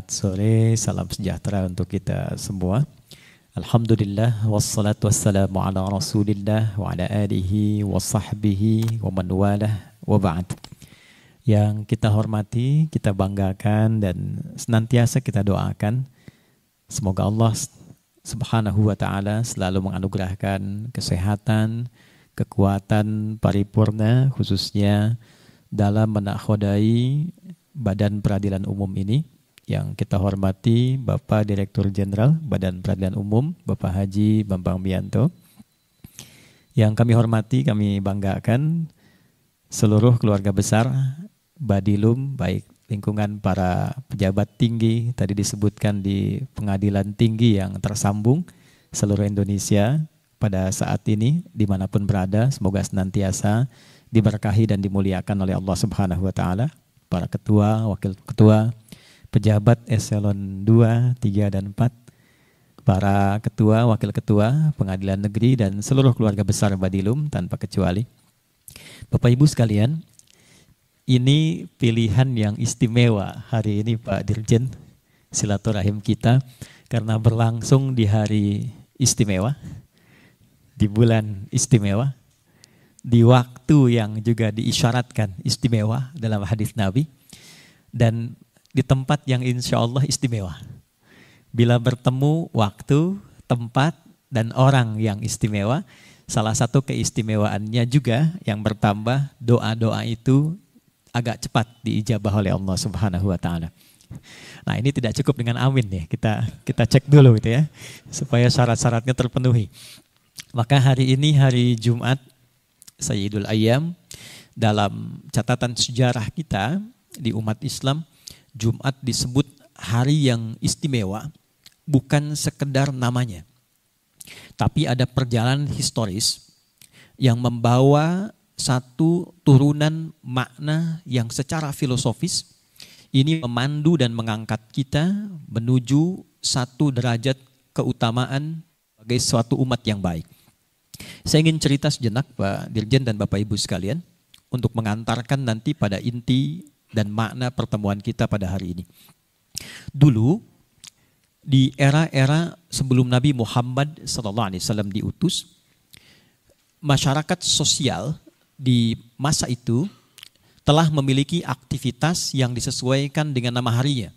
Selamat sore, salam sejahtera untuk kita semua. Alhamdulillah, wassalatu wassalamu ala rasulillah wa ala alihi wa sahbihi wa man walah wa ba'd. Yang kita hormati, kita banggakan dan senantiasa kita doakan. Semoga Allah subhanahu wa ta'ala selalu menganugerahkan kesehatan, kekuatan paripurna khususnya dalam menakhodai Badan Peradilan Umum ini, yang kita hormati Bapak Direktur Jenderal Badan Peradilan Umum, Bapak Haji Bambang Mianto. Yang kami hormati, kami banggakan seluruh keluarga besar Badilum, baik lingkungan para pejabat tinggi, tadi disebutkan di pengadilan tinggi yang tersambung seluruh Indonesia pada saat ini, dimanapun berada, semoga senantiasa diberkahi dan dimuliakan oleh Allah Subhanahu wa ta'ala. Para ketua, wakil ketua, pejabat eselon 2, 3, dan 4, para ketua, wakil ketua, pengadilan negeri, dan seluruh keluarga besar Badilum tanpa kecuali. Bapak Ibu sekalian, ini pilihan yang istimewa hari ini Pak Dirjen, silaturahim kita, karena berlangsung di hari istimewa, di bulan istimewa, di waktu yang juga diisyaratkan istimewa dalam hadis Nabi, dan di tempat yang insya Allah istimewa. Bila bertemu waktu, tempat, dan orang yang istimewa, salah satu keistimewaannya juga yang bertambah, doa-doa itu agak cepat diijabah oleh Allah Subhanahu wa ta'ala. Nah, ini tidak cukup dengan amin ya, kita cek dulu gitu ya, supaya syarat-syaratnya terpenuhi. Maka hari ini hari Jumat Sayyidul Ayyam, dalam catatan sejarah kita di umat Islam, Jumat disebut hari yang istimewa, bukan sekedar namanya, tapi ada perjalanan historis yang membawa satu turunan makna yang secara filosofis ini memandu dan mengangkat kita menuju satu derajat keutamaan sebagai suatu umat yang baik. Saya ingin cerita sejenak Pak Dirjen dan Bapak Ibu sekalian untuk mengantarkan nanti pada inti dan makna pertemuan kita pada hari ini. Dulu di era-era sebelum Nabi Muhammad SAW diutus, masyarakat sosial di masa itu telah memiliki aktivitas yang disesuaikan dengan nama harinya.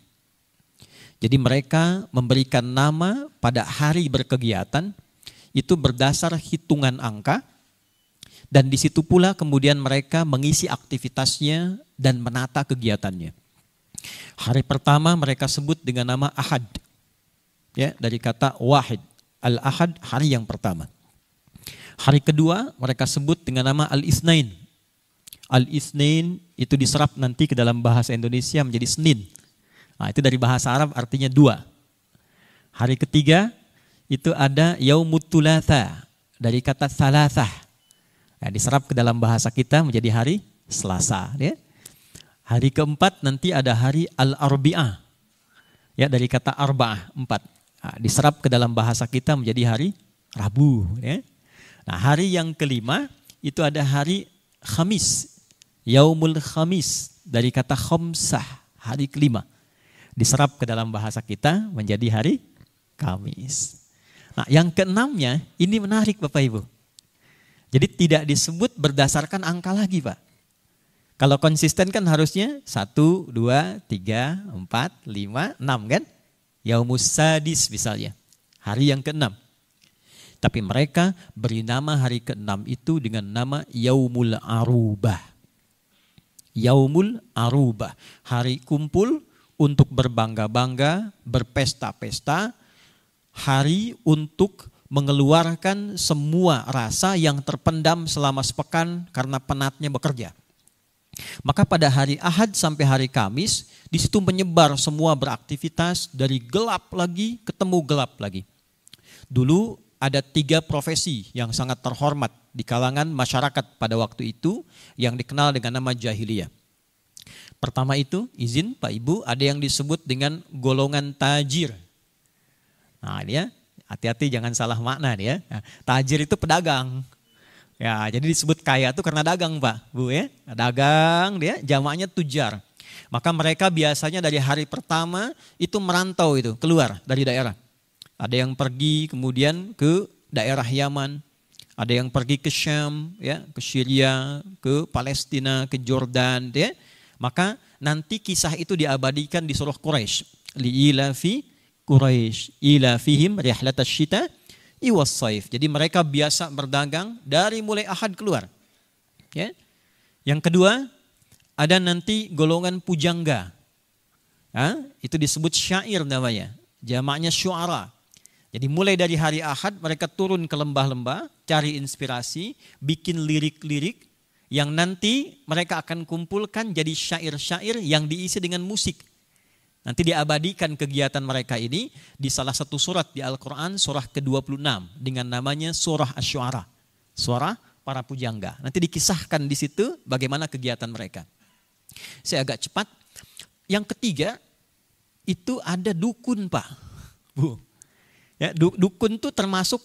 Jadi mereka memberikan nama pada hari berkegiatan itu berdasar hitungan angka, dan di situ pula kemudian mereka mengisi aktivitasnya dan menata kegiatannya. Hari pertama mereka sebut dengan nama Ahad, ya, dari kata wahid, al-ahad, hari yang pertama. Hari kedua mereka sebut dengan nama al-isnain. Al-isnain itu diserap nanti ke dalam bahasa Indonesia menjadi Senin. Nah, itu dari bahasa Arab artinya dua. Hari ketiga itu ada Yaumut Thulatha, dari kata salasah. Nah, diserap ke dalam bahasa kita menjadi hari Selasa. Ya. Hari keempat nanti ada hari Al-Arbi'ah, ya, dari kata arba'ah, 4. Nah, diserap ke dalam bahasa kita menjadi hari Rabu. Ya. Nah, hari yang kelima itu ada hari Khamis, Yaumul Khamis, dari kata khamsah, hari kelima. Diserap ke dalam bahasa kita menjadi hari Kamis. Nah, yang keenamnya ini menarik Bapak Ibu. Jadi tidak disebut berdasarkan angka lagi Pak. Kalau konsisten kan harusnya 1, 2, 3, 4, 5, 6 kan? Yaumus Sadis misalnya, hari yang keenam. Tapi mereka beri nama hari keenam itu dengan nama Yaumul Arubah. Yaumul Arubah, hari kumpul untuk berbangga-bangga, berpesta-pesta, hari untuk mengeluarkan semua rasa yang terpendam selama sepekan karena penatnya bekerja. Maka pada hari Ahad sampai hari Kamis, di situ menyebar semua beraktivitas dari gelap lagi ketemu gelap lagi. Dulu ada 3 profesi yang sangat terhormat di kalangan masyarakat pada waktu itu yang dikenal dengan nama jahiliyah. Pertama itu, izin Pak Ibu, ada yang disebut dengan golongan tajir. Nah, dia hati-hati jangan salah makna dia. Nah, tajir itu pedagang. Ya, jadi disebut kaya itu karena dagang Pak, Bu ya. Dagang dia, jamaknya tujar. Maka mereka biasanya dari hari pertama itu merantau itu, keluar dari daerah. Ada yang pergi kemudian ke daerah Yaman, ada yang pergi ke Syam, ya, ke Syria, ke Palestina, ke Jordan, ya. Maka nanti kisah itu diabadikan di surah Quraisy. Li'ilafi Quraisy, ilafihim rihlatasy syita iwas saif. Jadi mereka biasa berdagang dari mulai Ahad keluar. Ya. Yang kedua, ada nanti golongan pujangga. Itu disebut syair namanya. Jamaknya syu'ara. Jadi mulai dari hari Ahad mereka turun ke lembah-lembah, cari inspirasi, bikin lirik-lirik yang nanti mereka akan kumpulkan jadi syair-syair yang diisi dengan musik. Nanti diabadikan kegiatan mereka ini di salah satu surat di Al-Quran, surah ke-26 dengan namanya surah Asy-Syu'ara. Surah para pujangga. Nanti dikisahkan di situ bagaimana kegiatan mereka. Saya agak cepat. Yang ketiga, itu ada dukun, Pak. Bu. Ya, dukun tuh termasuk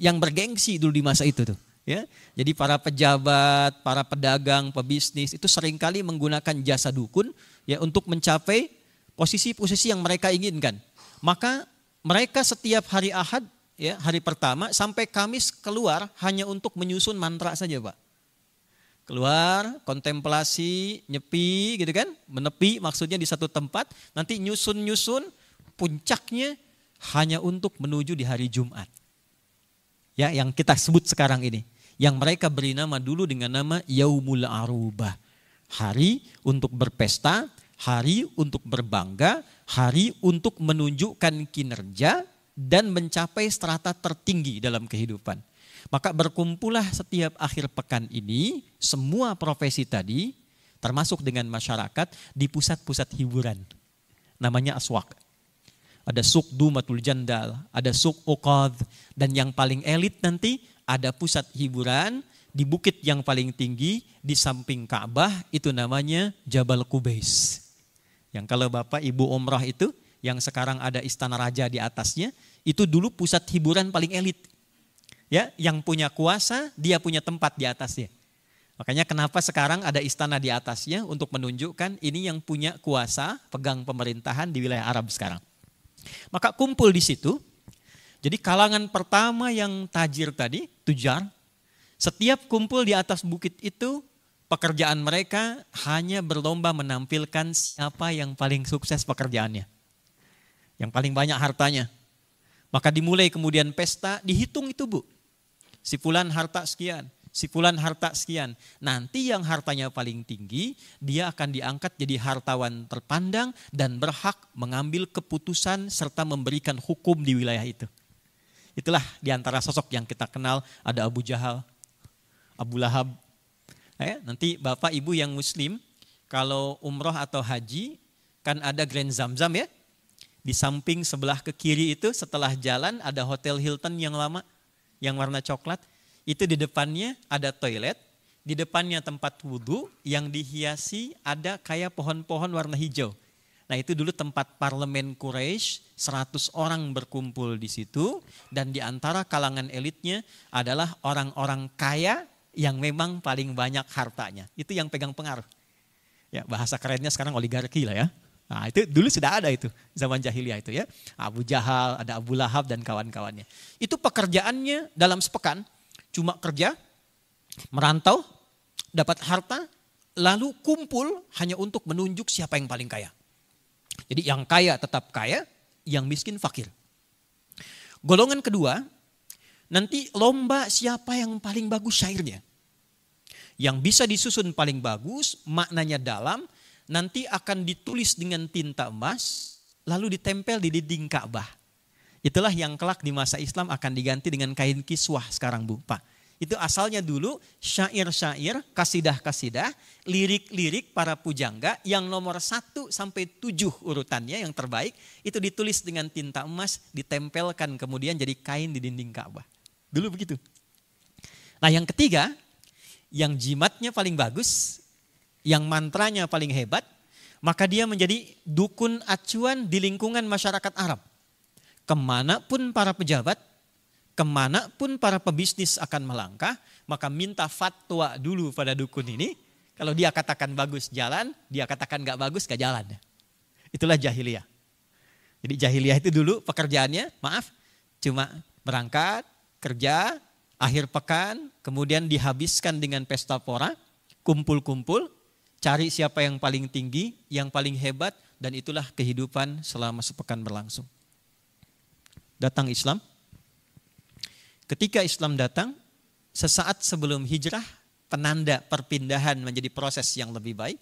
yang bergengsi dulu di masa itu tuh. Ya. Jadi para pejabat, para pedagang, pebisnis itu seringkali menggunakan jasa dukun ya untuk mencapai posisi-posisi yang mereka inginkan. Maka mereka setiap hari Ahad, ya, hari pertama sampai Kamis keluar hanya untuk menyusun mantra saja, Pak. Keluar, kontemplasi, nyepi gitu kan. Menepi maksudnya di satu tempat. Nanti nyusun-nyusun, puncaknya hanya untuk menuju di hari Jumat. Ya, yang kita sebut sekarang ini. Yang mereka beri nama dulu dengan nama Yaumul Arubah. Hari untuk berpesta, hari untuk berbangga, hari untuk menunjukkan kinerja dan mencapai strata tertinggi dalam kehidupan. Maka berkumpullah setiap akhir pekan ini semua profesi tadi termasuk dengan masyarakat di pusat-pusat hiburan. Namanya aswaq. Ada Suq Dumatul Jandal, ada Suq Uqadh, dan yang paling elit nanti ada pusat hiburan di bukit yang paling tinggi di samping Ka'bah, itu namanya Jabal Qubais. Yang kalau Bapak Ibu umrah itu yang sekarang ada Istana Raja di atasnya, itu dulu pusat hiburan paling elit. Ya, yang punya kuasa, dia punya tempat di atasnya. Makanya kenapa sekarang ada istana di atasnya untuk menunjukkan ini yang punya kuasa, pegang pemerintahan di wilayah Arab sekarang. Maka kumpul di situ. Jadi kalangan pertama yang tajir tadi, tujar, setiap kumpul di atas bukit itu, pekerjaan mereka hanya berlomba menampilkan siapa yang paling sukses pekerjaannya. Yang paling banyak hartanya. Maka dimulai kemudian pesta, dihitung itu, Bu. Si fulan harta sekian, si fulan harta sekian. Nanti yang hartanya paling tinggi, dia akan diangkat jadi hartawan terpandang dan berhak mengambil keputusan serta memberikan hukum di wilayah itu. Itulah diantara sosok yang kita kenal, ada Abu Jahal, Abu Lahab. Nanti Bapak Ibu yang Muslim, kalau umroh atau haji, kan ada Grand Zamzam ya. Di samping sebelah ke kiri itu setelah jalan ada Hotel Hilton yang lama, yang warna coklat. Itu di depannya ada toilet, di depannya tempat wudhu yang dihiasi ada kayak pohon-pohon warna hijau. Nah itu dulu tempat parlemen Quraisy, 100 orang berkumpul di situ. Dan di antara kalangan elitnya adalah orang-orang kaya yang memang paling banyak hartanya. Itu yang pegang pengaruh. Ya, bahasa kerennya sekarang oligarki lah ya. Nah itu dulu sudah ada itu, zaman jahiliyah itu ya. Abu Jahal, ada Abu Lahab dan kawan-kawannya. Itu pekerjaannya dalam sepekan, cuma kerja, merantau, dapat harta, lalu kumpul hanya untuk menunjuk siapa yang paling kaya. Jadi yang kaya tetap kaya, yang miskin fakir. Golongan kedua, nanti lomba siapa yang paling bagus syairnya. Yang bisa disusun paling bagus, maknanya dalam, nanti akan ditulis dengan tinta emas, lalu ditempel di dinding Ka'bah. Itulah yang kelak di masa Islam akan diganti dengan kain kiswah sekarang, Bu, Pak. Itu asalnya dulu syair-syair, kasidah-kasidah, lirik-lirik para pujangga yang nomor 1 sampai 7 urutannya yang terbaik, itu ditulis dengan tinta emas, ditempelkan kemudian jadi kain di dinding Ka'bah. Dulu begitu. Nah yang ketiga, yang jimatnya paling bagus, yang mantranya paling hebat, maka dia menjadi dukun acuan di lingkungan masyarakat Arab. Kemanapun para pejabat, kemanapun para pebisnis akan melangkah, maka minta fatwa dulu pada dukun ini, Kalau dia katakan bagus jalan, dia katakan gak bagus gak jalan. Itulah jahiliyah. Jadi jahiliyah itu dulu pekerjaannya, maaf, cuma berangkat, kerja, akhir pekan, kemudian dihabiskan dengan pesta pora, kumpul-kumpul, cari siapa yang paling tinggi, yang paling hebat, dan itulah kehidupan selama sepekan berlangsung. Datang Islam. Ketika Islam datang, sesaat sebelum hijrah, penanda perpindahan menjadi proses yang lebih baik.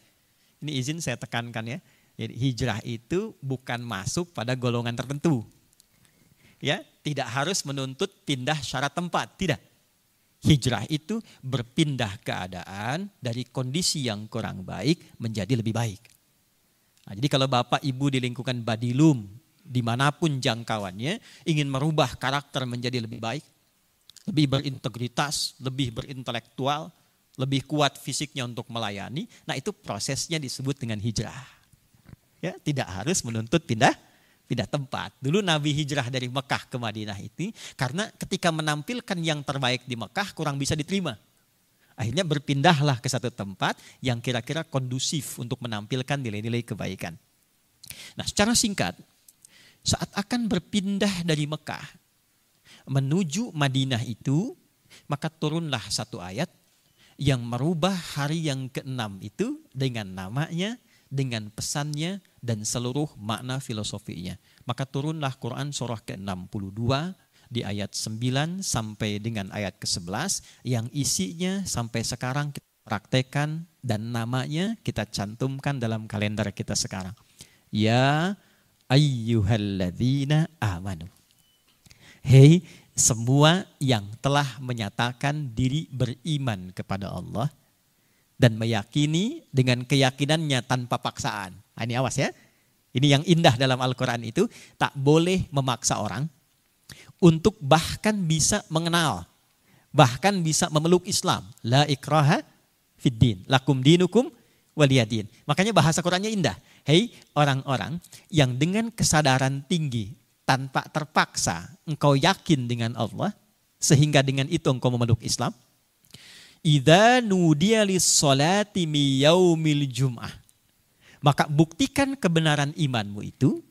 Ini izin saya tekankan ya. Jadi hijrah itu bukan masuk pada golongan tertentu. Ya, tidak harus menuntut pindah syarat tempat, tidak. Hijrah itu berpindah keadaan dari kondisi yang kurang baik menjadi lebih baik. Nah, jadi kalau Bapak Ibu di lingkungan Badilum, dimanapun jangkauannya, ingin merubah karakter menjadi lebih baik, lebih berintegritas, lebih berintelektual, lebih kuat fisiknya untuk melayani, nah itu prosesnya disebut dengan hijrah. Ya, tidak harus menuntut pindah tempat. Dulu Nabi hijrah dari Mekah ke Madinah itu karena ketika menampilkan yang terbaik di Mekah kurang bisa diterima. Akhirnya berpindahlah ke satu tempat yang kira-kira kondusif untuk menampilkan nilai-nilai kebaikan. Nah, secara singkat, saat akan berpindah dari Mekah menuju Madinah itu, maka turunlah satu ayat yang merubah hari yang ke-6 itu dengan namanya, dengan pesannya, dan seluruh makna filosofinya. Maka turunlah Quran surah ke-62 di ayat 9 sampai dengan ayat ke-11 yang isinya sampai sekarang kita praktekkan dan namanya kita cantumkan dalam kalender kita sekarang. Ya ayyuhalladzina amanu. Hei semua yang telah menyatakan diri beriman kepada Allah dan meyakini dengan keyakinannya tanpa paksaan. Nah, ini awas ya. Ini yang indah dalam Al-Quran itu, tak boleh memaksa orang untuk bahkan bisa mengenal, bahkan bisa memeluk Islam. La ikraha fid din, lakum dinukum waliyadin. Makanya bahasa Qurannya indah. Hei orang-orang yang dengan kesadaran tinggi tanpa terpaksa engkau yakin dengan Allah, sehingga dengan itu engkau memeluk Islam. Idza nudiya lis-sholati mi yaumil jum'ah. Maka buktikan kebenaran imanmu itu,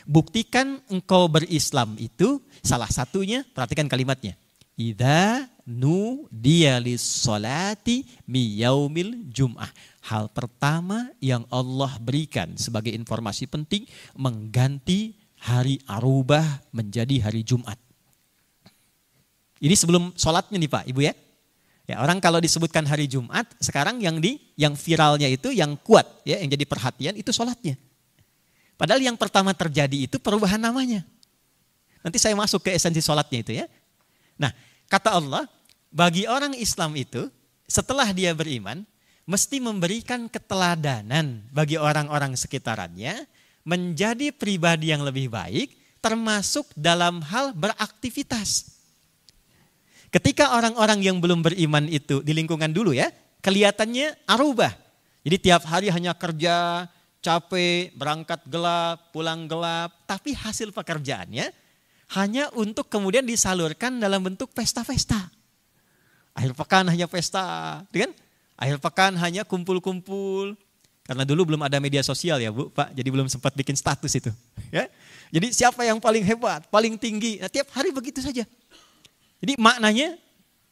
buktikan engkau berislam itu, salah satunya, perhatikan kalimatnya. Idza nudiya lis-sholati mi yaumil jum'ah. Hal pertama yang Allah berikan sebagai informasi penting, mengganti hari Arubah menjadi hari Jumat. Ini sebelum sholatnya nih Pak, Ibu ya. Ya, orang kalau disebutkan hari Jumat, sekarang yang viralnya itu, yang kuat ya, yang jadi perhatian itu sholatnya. Padahal yang pertama terjadi itu perubahan namanya. Nanti saya masuk ke esensi sholatnya itu ya. Nah, kata Allah, bagi orang Islam itu setelah dia beriman, mesti memberikan keteladanan bagi orang-orang sekitarnya, menjadi pribadi yang lebih baik, termasuk dalam hal beraktivitas. Ketika orang-orang yang belum beriman itu di lingkungan dulu ya, kelihatannya arubah. Jadi tiap hari hanya kerja, capek, berangkat gelap, pulang gelap. Tapi hasil pekerjaannya hanya untuk kemudian disalurkan dalam bentuk pesta-pesta. Akhir pekan hanya pesta, kan? Akhir pekan hanya kumpul-kumpul. Karena dulu belum ada media sosial ya Bu, Pak. Jadi belum sempat bikin status itu. Ya. Jadi siapa yang paling hebat, paling tinggi. Nah, tiap hari begitu saja. Jadi maknanya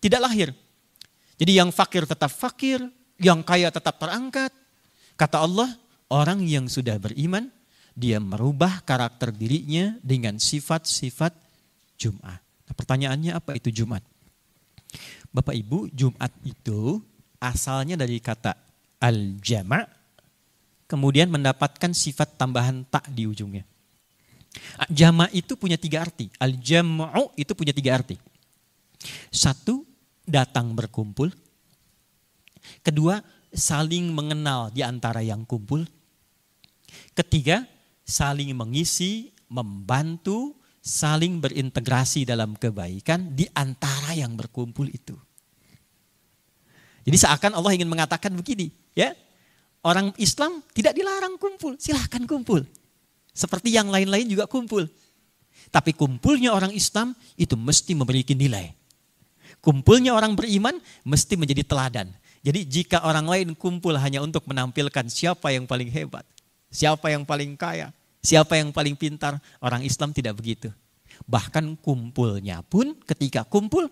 tidak lahir. Jadi yang fakir tetap fakir, yang kaya tetap terangkat. Kata Allah, orang yang sudah beriman, dia merubah karakter dirinya dengan sifat-sifat Jumat. Nah, pertanyaannya apa itu Jumat? Bapak Ibu, Jumat itu asalnya dari kata al-jama', kemudian mendapatkan sifat tambahan tak di ujungnya. Jama' itu punya 3 arti. Al-jam'u itu punya 3 arti. 1, datang berkumpul. 2, saling mengenal di antara yang kumpul. 3, saling mengisi, membantu, saling berintegrasi dalam kebaikan di antara yang berkumpul itu. Jadi seakan Allah ingin mengatakan begini, ya. Orang Islam tidak dilarang kumpul, silahkan kumpul. Seperti yang lain-lain juga kumpul. Tapi kumpulnya orang Islam itu mesti memiliki nilai. Kumpulnya orang beriman mesti menjadi teladan. Jadi jika orang lain kumpul hanya untuk menampilkan siapa yang paling hebat, siapa yang paling kaya, siapa yang paling pintar, orang Islam tidak begitu. Bahkan kumpulnya pun ketika kumpul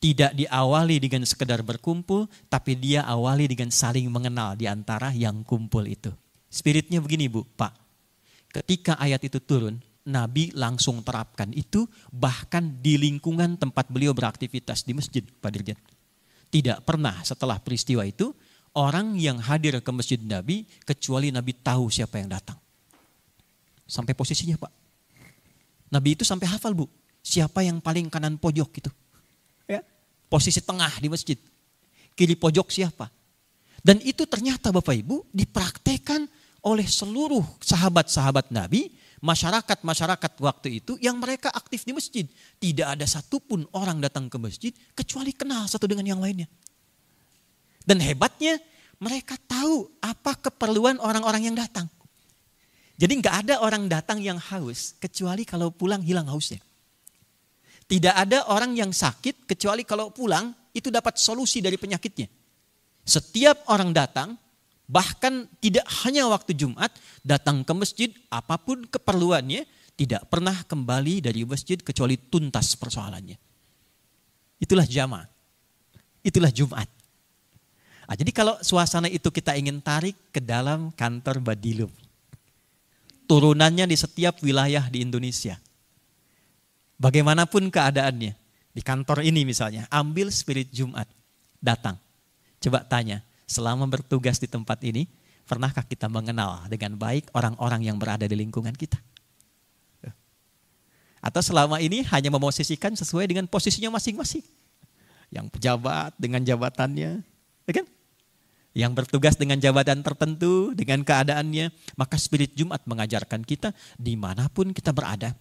tidak diawali dengan sekedar berkumpul, tapi dia awali dengan saling mengenal di antara yang kumpul itu. Spiritnya begini Bu, Pak. Ketika ayat itu turun, Nabi langsung terapkan itu bahkan di lingkungan tempat beliau beraktivitas di masjid, Pak Dirjen. Tidak pernah setelah peristiwa itu orang yang hadir ke masjid Nabi kecuali Nabi tahu siapa yang datang. Sampai posisinya Pak. Nabi itu sampai hafal Bu, siapa yang paling kanan pojok gitu. Ya, posisi tengah di masjid. Kiri pojok siapa. Dan itu ternyata Bapak Ibu dipraktekkan oleh seluruh sahabat-sahabat Nabi, masyarakat-masyarakat waktu itu yang mereka aktif di masjid. Tidak ada satupun orang datang ke masjid kecuali kenal satu dengan yang lainnya. Dan hebatnya mereka tahu apa keperluan orang-orang yang datang. Jadi nggak ada orang datang yang haus kecuali kalau pulang hilang hausnya. Tidak ada orang yang sakit kecuali kalau pulang itu dapat solusi dari penyakitnya. Setiap orang datang, bahkan tidak hanya waktu Jumat, datang ke masjid apapun keperluannya, tidak pernah kembali dari masjid kecuali tuntas persoalannya. Itulah jamaah. Itulah Jumat. Nah, jadi kalau suasana itu kita ingin tarik ke dalam kantor Badilum. Turunannya di setiap wilayah di Indonesia. Bagaimanapun keadaannya. Di kantor ini misalnya, ambil spirit Jumat. Datang. Coba tanya, selama bertugas di tempat ini, pernahkah kita mengenal dengan baik orang-orang yang berada di lingkungan kita? Atau selama ini hanya memosisikan sesuai dengan posisinya masing-masing. Yang pejabat dengan jabatannya, ya kan? Yang bertugas dengan jabatan tertentu, dengan keadaannya. Maka spirit Jumat mengajarkan kita dimanapun kita berada,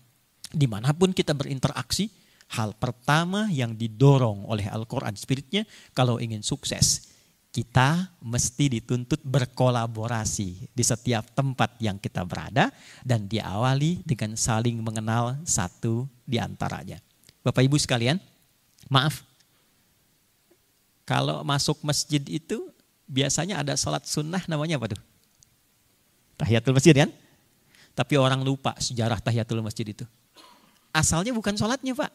dimanapun kita berinteraksi, hal pertama yang didorong oleh Al-Quran spiritnya, kalau ingin sukses, kita mesti dituntut berkolaborasi di setiap tempat yang kita berada dan diawali dengan saling mengenal satu di antaranya. Bapak Ibu sekalian, maaf, kalau masuk masjid itu biasanya ada salat sunnah namanya apa tuh? Tahiyatul masjid kan? Tapi orang lupa sejarah tahiyatul masjid itu. Asalnya bukan salatnya Pak.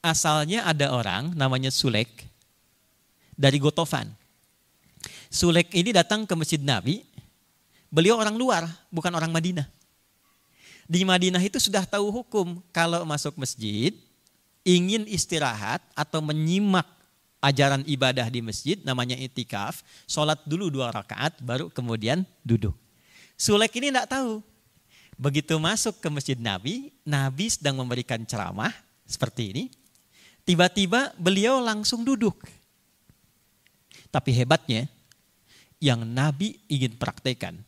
Asalnya ada orang namanya Sulek dari Gotofan. Sulek ini datang ke masjid Nabi. Beliau orang luar, bukan orang Madinah. Di Madinah itu sudah tahu hukum. Kalau masuk masjid, ingin istirahat atau menyimak ajaran ibadah di masjid, namanya itikaf. Sholat dulu 2 rakaat, baru kemudian duduk. Sulek ini tidak tahu. Begitu masuk ke masjid Nabi, Nabi sedang memberikan ceramah seperti ini. Tiba-tiba beliau langsung duduk. Tapi hebatnya, yang Nabi ingin praktekkan,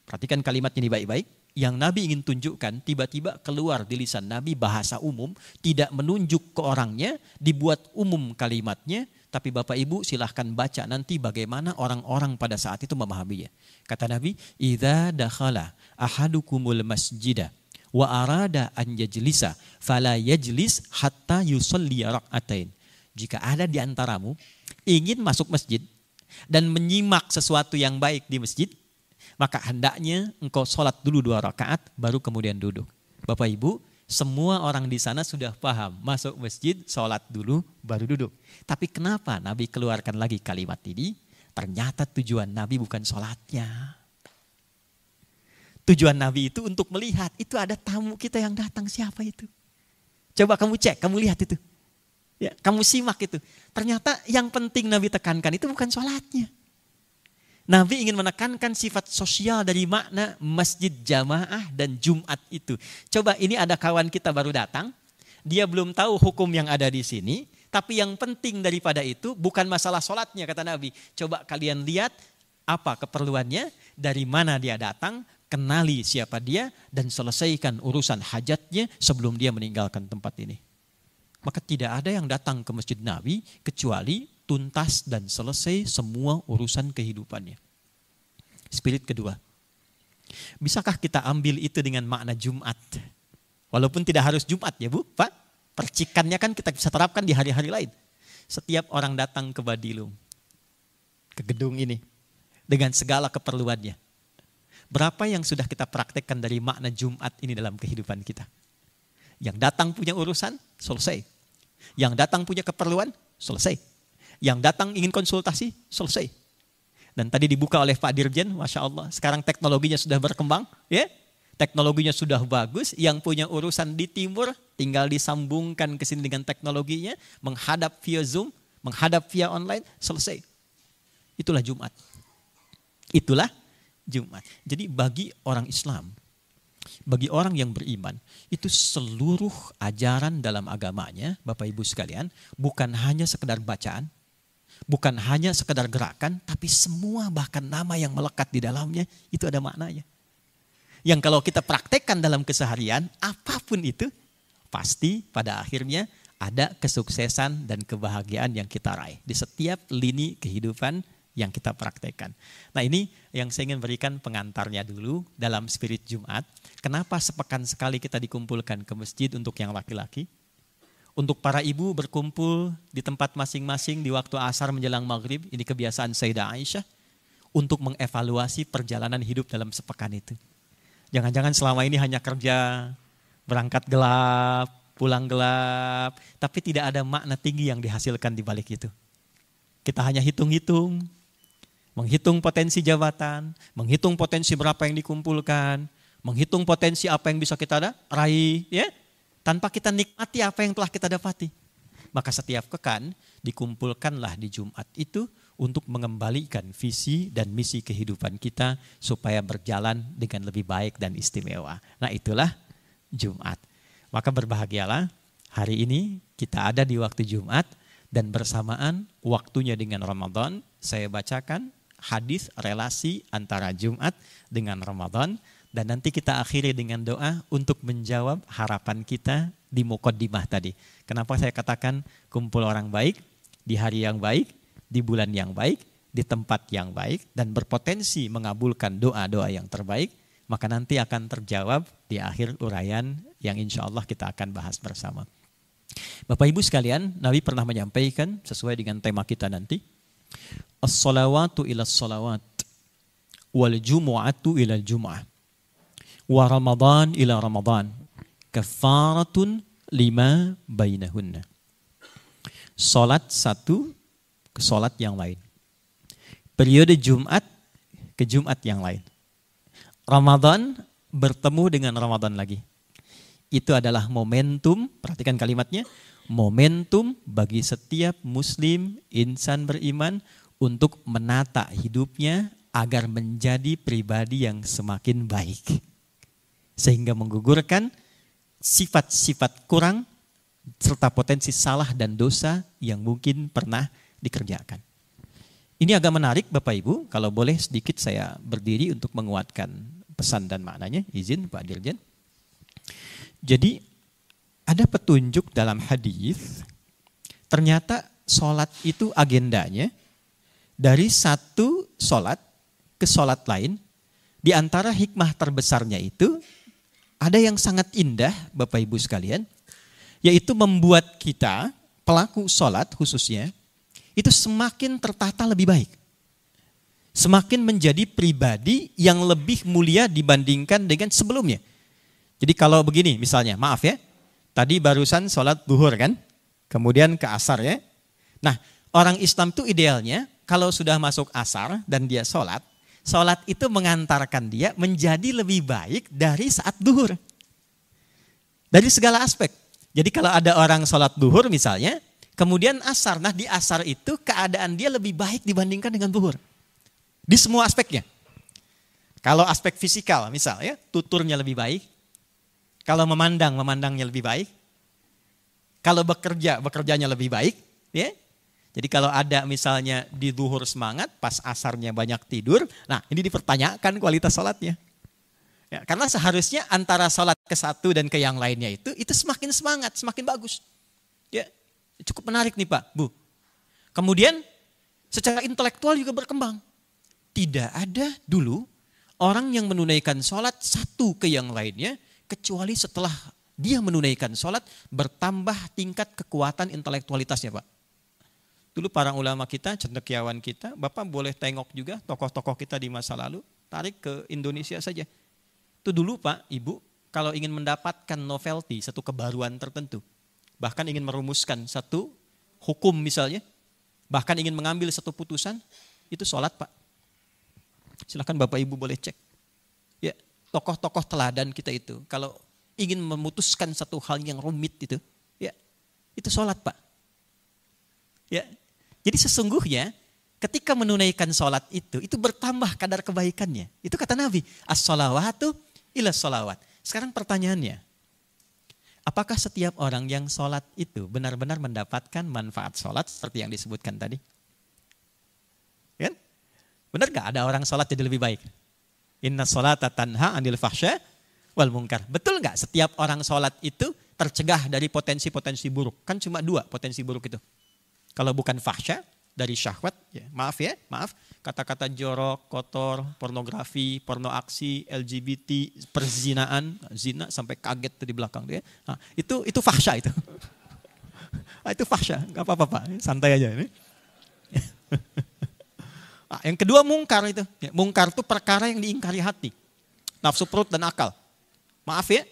perhatikan kalimat ini baik-baik, yang Nabi ingin tunjukkan tiba-tiba keluar di lisan Nabi bahasa umum, tidak menunjuk ke orangnya, dibuat umum kalimatnya, tapi Bapak Ibu silahkan baca nanti bagaimana orang-orang pada saat itu memahaminya. Kata Nabi, "Idza dakhala ahadukumul masjida wa arada an yajlisa fala yajlis hatta yusalli rak'atain." Jika ada di antaramu ingin masuk masjid dan menyimak sesuatu yang baik di masjid, maka hendaknya engkau sholat dulu 2 rakaat baru kemudian duduk. Bapak Ibu, semua orang di sana sudah paham masuk masjid, sholat dulu baru duduk. Tapi kenapa Nabi keluarkan lagi kalimat ini? Ternyata tujuan Nabi bukan sholatnya. Tujuan Nabi itu untuk melihat, itu ada tamu kita yang datang, siapa itu? Coba kamu cek, kamu lihat itu. Ya, kamu simak itu. Ternyata yang penting Nabi tekankan itu bukan sholatnya. Nabi ingin menekankan sifat sosial dari makna masjid jamaah dan Jumat itu. Coba ini ada kawan kita baru datang. Dia belum tahu hukum yang ada di sini. Tapi yang penting daripada itu bukan masalah sholatnya kata Nabi. Coba kalian lihat apa keperluannya, dari mana dia datang, kenali siapa dia, dan selesaikan urusan hajatnya sebelum dia meninggalkan tempat ini. Maka tidak ada yang datang ke masjid Nabi kecuali tuntas dan selesai semua urusan kehidupannya. Spirit kedua. Bisakah kita ambil itu dengan makna Jumat? Walaupun tidak harus Jumat ya Bu, Pak. Percikannya kan kita bisa terapkan di hari-hari lain. Setiap orang datang ke Badilum. ke gedung ini dengan segala keperluannya. Berapa yang sudah kita praktekkan dari makna Jumat ini dalam kehidupan kita? Yang datang punya urusan, selesai. Yang datang punya keperluan, selesai. Yang datang ingin konsultasi, selesai. Dan tadi dibuka oleh Pak Dirjen, Masya Allah. Sekarang teknologinya sudah berkembang, ya. Teknologinya sudah bagus. Yang punya urusan di timur, tinggal disambungkan ke sini dengan teknologinya, menghadap via Zoom, menghadap via online, selesai. Itulah Jumat. Itulah Jumat. Jadi bagi orang Islam, bagi orang yang beriman, itu seluruh ajaran dalam agamanya, Bapak Ibu sekalian, bukan hanya sekedar bacaan, bukan hanya sekedar gerakan, tapi semua bahkan nama yang melekat di dalamnya, itu ada maknanya. Yang kalau kita praktekkan dalam keseharian, apapun itu, pasti pada akhirnya ada kesuksesan dan kebahagiaan yang kita raih di setiap lini kehidupan yang kita praktekkan. Nah ini yang saya ingin berikan pengantarnya dulu dalam spirit Jumat. Kenapa sepekan sekali kita dikumpulkan ke masjid untuk yang laki-laki? Untuk para ibu berkumpul di tempat masing-masing di waktu asar menjelang maghrib. Ini kebiasaan Sayyidah Aisyah. Untuk mengevaluasi perjalanan hidup dalam sepekan itu. Jangan-jangan selama ini hanya kerja, berangkat gelap, pulang gelap. Tapi tidak ada makna tinggi yang dihasilkan di balik itu. Kita hanya hitung-hitung. Menghitung potensi jabatan, menghitung potensi berapa yang dikumpulkan, menghitung potensi apa yang bisa kita raih, ya, tanpa kita nikmati apa yang telah kita dapati. Maka setiap pekan dikumpulkanlah di Jumat itu untuk mengembalikan visi dan misi kehidupan kita supaya berjalan dengan lebih baik dan istimewa. Nah itulah Jumat. Maka berbahagialah hari ini kita ada di waktu Jumat dan bersamaan waktunya dengan Ramadan. Saya bacakan hadis relasi antara Jumat dengan Ramadan dan nanti kita akhiri dengan doa untuk menjawab harapan kita di muqaddimah tadi. Kenapa saya katakan kumpul orang baik di hari yang baik, di bulan yang baik, di tempat yang baik dan berpotensi mengabulkan doa-doa yang terbaik, maka nanti akan terjawab di akhir uraian yang insya Allah kita akan bahas bersama. Bapak Ibu sekalian, Nabi pernah menyampaikan sesuai dengan tema kita nanti, as-salawatu ila salawat wal jumu'atu ila jumu'ah wa ramadan ila ramadan kafaratun lima bainahunna. Salat satu ke salat yang lain. Periode Jumat ke Jumat yang lain. Ramadan bertemu dengan Ramadan lagi. Itu adalah momentum, perhatikan kalimatnya, momentum bagi setiap muslim, insan beriman untuk menata hidupnya agar menjadi pribadi yang semakin baik. Sehingga menggugurkan sifat-sifat kurang serta potensi salah dan dosa yang mungkin pernah dikerjakan. Ini agak menarik Bapak Ibu, kalau boleh sedikit saya berdiri untuk menguatkan pesan dan maknanya, izin Pak Dirjen. Jadi ada petunjuk dalam hadis, ternyata sholat itu agendanya dari satu sholat ke sholat lain. Di antara hikmah terbesarnya itu ada yang sangat indah Bapak Ibu sekalian, yaitu membuat kita pelaku sholat khususnya itu semakin tertata lebih baik. Semakin menjadi pribadi yang lebih mulia dibandingkan dengan sebelumnya. Jadi kalau begini misalnya, maaf ya, tadi barusan sholat duhur kan, kemudian ke asar ya. Nah orang Islam itu idealnya kalau sudah masuk asar dan dia sholat itu mengantarkan dia menjadi lebih baik dari saat duhur. Dari segala aspek. Jadi kalau ada orang sholat duhur misalnya, kemudian asar, nah di asar itu keadaan dia lebih baik dibandingkan dengan duhur. Di semua aspeknya. Kalau aspek fisikal misalnya, tuturnya lebih baik. Kalau memandangnya lebih baik. Kalau bekerjanya lebih baik. Ya. Jadi kalau ada misalnya di duhur semangat, pas asarnya banyak tidur, nah ini dipertanyakan kualitas sholatnya. Ya, karena seharusnya antara sholat ke satu dan ke yang lainnya itu semakin semangat, semakin bagus. Ya, cukup menarik nih Pak, Bu. Kemudian secara intelektual juga berkembang. Tidak ada dulu orang yang menunaikan sholat satu ke yang lainnya, kecuali setelah dia menunaikan sholat bertambah tingkat kekuatan intelektualitasnya Pak. Dulu para ulama kita, cendekiawan kita, Bapak boleh tengok juga tokoh-tokoh kita di masa lalu, tarik ke Indonesia saja. Itu dulu Pak, Ibu, kalau ingin mendapatkan novelty, satu kebaruan tertentu, bahkan ingin merumuskan satu hukum misalnya, bahkan ingin mengambil satu putusan, itu sholat Pak. Silakan Bapak Ibu boleh cek. Ya, tokoh-tokoh teladan kita itu, kalau ingin memutuskan satu hal yang rumit itu, ya, itu sholat Pak. Ya, jadi sesungguhnya ketika menunaikan sholat itu bertambah kadar kebaikannya. Itu kata Nabi, as-sholawatu ila sholawat. Sekarang pertanyaannya, apakah setiap orang yang sholat itu benar-benar mendapatkan manfaat sholat seperti yang disebutkan tadi? Kan? Benar gak ada orang sholat jadi lebih baik? Inna sholata tanha anil fahsya wal munkar. Betul gak setiap orang sholat itu tercegah dari potensi-potensi buruk? Kan cuma 2 potensi buruk itu. Kalau bukan fahsya, dari syahwat, ya, maaf, kata-kata jorok, kotor, pornografi, porno aksi, LGBT, perzinaan, zina sampai kaget tuh di belakang dia. Nah, itu fahsya itu. Nah, itu fahsya, nggak apa-apa Pak, santai aja ini. Nah, yang kedua mungkar itu. Ya, mungkar itu perkara yang diingkari hati, nafsu perut dan akal. Maaf ya,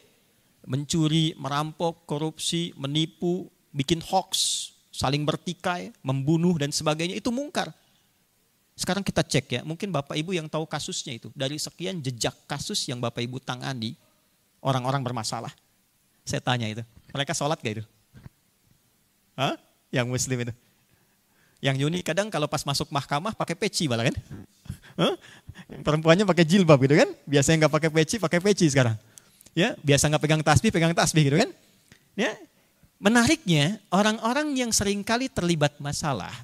mencuri, merampok, korupsi, menipu, bikin hoax, saling bertikai, membunuh dan sebagainya, itu mungkar. Sekarang kita cek ya, mungkin Bapak Ibu yang tahu kasusnya itu. Dari sekian jejak kasus yang Bapak Ibu tangani, orang-orang bermasalah. Saya tanya itu, mereka sholat gak itu? Hah? Yang muslim itu. Yang unik kadang kalau pas masuk mahkamah pakai peci malah kan? Hah? Perempuannya pakai jilbab gitu kan? Biasanya gak pakai peci sekarang. Ya, biasa gak pegang tasbih gitu kan? Ya. Menariknya, orang-orang yang seringkali terlibat masalah,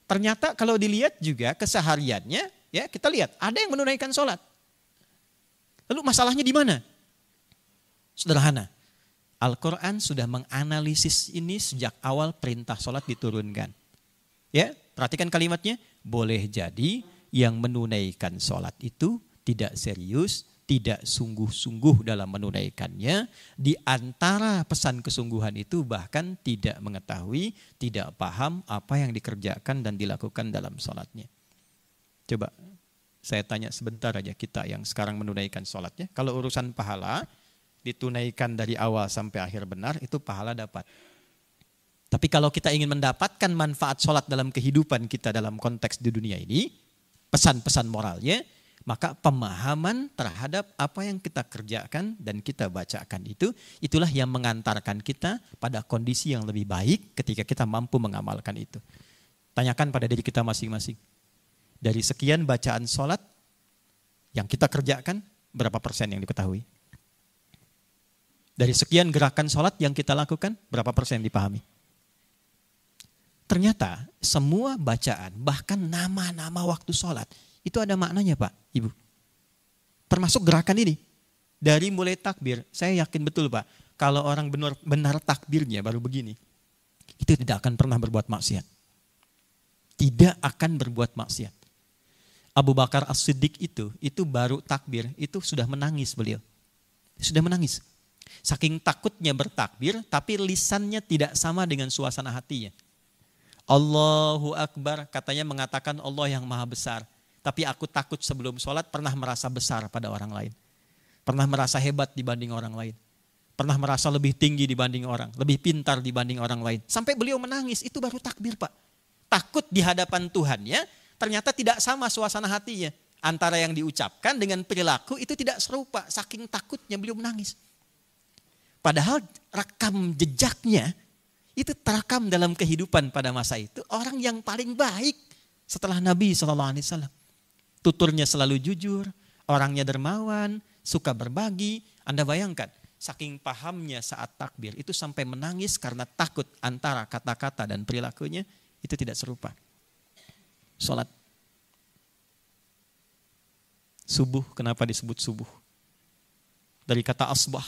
ternyata kalau dilihat juga kesehariannya, ya kita lihat ada yang menunaikan sholat. Lalu masalahnya di mana? Sederhana, Al-Quran sudah menganalisis ini sejak awal perintah sholat diturunkan. Ya, perhatikan kalimatnya, boleh jadi yang menunaikan sholat itu tidak serius, tidak sungguh-sungguh dalam menunaikannya, di antara pesan kesungguhan itu bahkan tidak mengetahui, tidak paham apa yang dikerjakan dan dilakukan dalam sholatnya. Coba saya tanya sebentar aja kita yang sekarang menunaikan sholatnya, kalau urusan pahala ditunaikan dari awal sampai akhir benar, itu pahala dapat. Tapi kalau kita ingin mendapatkan manfaat sholat dalam kehidupan kita dalam konteks di dunia ini, pesan-pesan moralnya, maka pemahaman terhadap apa yang kita kerjakan dan kita bacakan itulah yang mengantarkan kita pada kondisi yang lebih baik ketika kita mampu mengamalkan itu. Tanyakan pada diri kita masing-masing. Dari sekian bacaan sholat yang kita kerjakan, berapa persen yang diketahui? Dari sekian gerakan sholat yang kita lakukan, berapa persen dipahami? Ternyata semua bacaan, bahkan nama-nama waktu sholat, itu ada maknanya Pak, Ibu. Termasuk gerakan ini. Dari mulai takbir, saya yakin betul Pak, kalau orang benar takbirnya baru begini, itu tidak akan pernah berbuat maksiat. Tidak akan berbuat maksiat. Abu Bakar As-Siddiq itu baru takbir, itu sudah menangis beliau. Sudah menangis. Saking takutnya bertakbir, tapi lisannya tidak sama dengan suasana hatinya. Allahu Akbar, katanya mengatakan Allah yang maha besar. Tapi aku takut sebelum sholat pernah merasa besar pada orang lain. Pernah merasa hebat dibanding orang lain. Pernah merasa lebih tinggi dibanding orang. Lebih pintar dibanding orang lain. Sampai beliau menangis, itu baru takbir Pak. Takut di hadapan Tuhannya, ternyata tidak sama suasana hatinya. Antara yang diucapkan dengan perilaku itu tidak serupa. Saking takutnya beliau menangis. Padahal rekam jejaknya, itu terekam dalam kehidupan pada masa itu. Orang yang paling baik setelah Nabi SAW. Tuturnya selalu jujur, orangnya dermawan, suka berbagi. Anda bayangkan, saking pahamnya saat takbir, itu sampai menangis karena takut antara kata-kata dan perilakunya, itu tidak serupa. Sholat. Subuh, kenapa disebut subuh? Dari kata asbah,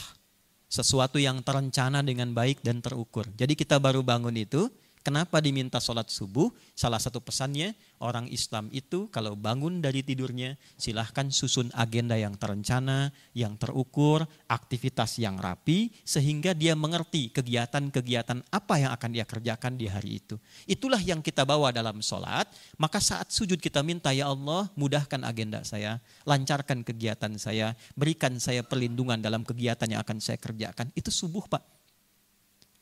sesuatu yang terencana dengan baik dan terukur. Jadi kita baru bangun itu, Kenapa diminta sholat subuh? Salah satu pesannya, orang Islam itu kalau bangun dari tidurnya, silahkan susun agenda yang terencana, yang terukur, aktivitas yang rapi, sehingga dia mengerti kegiatan-kegiatan apa yang akan dia kerjakan di hari itu. Itulah yang kita bawa dalam sholat, maka saat sujud kita minta, ya Allah mudahkan agenda saya, lancarkan kegiatan saya, berikan saya perlindungan dalam kegiatan yang akan saya kerjakan. Itu subuh, Pak.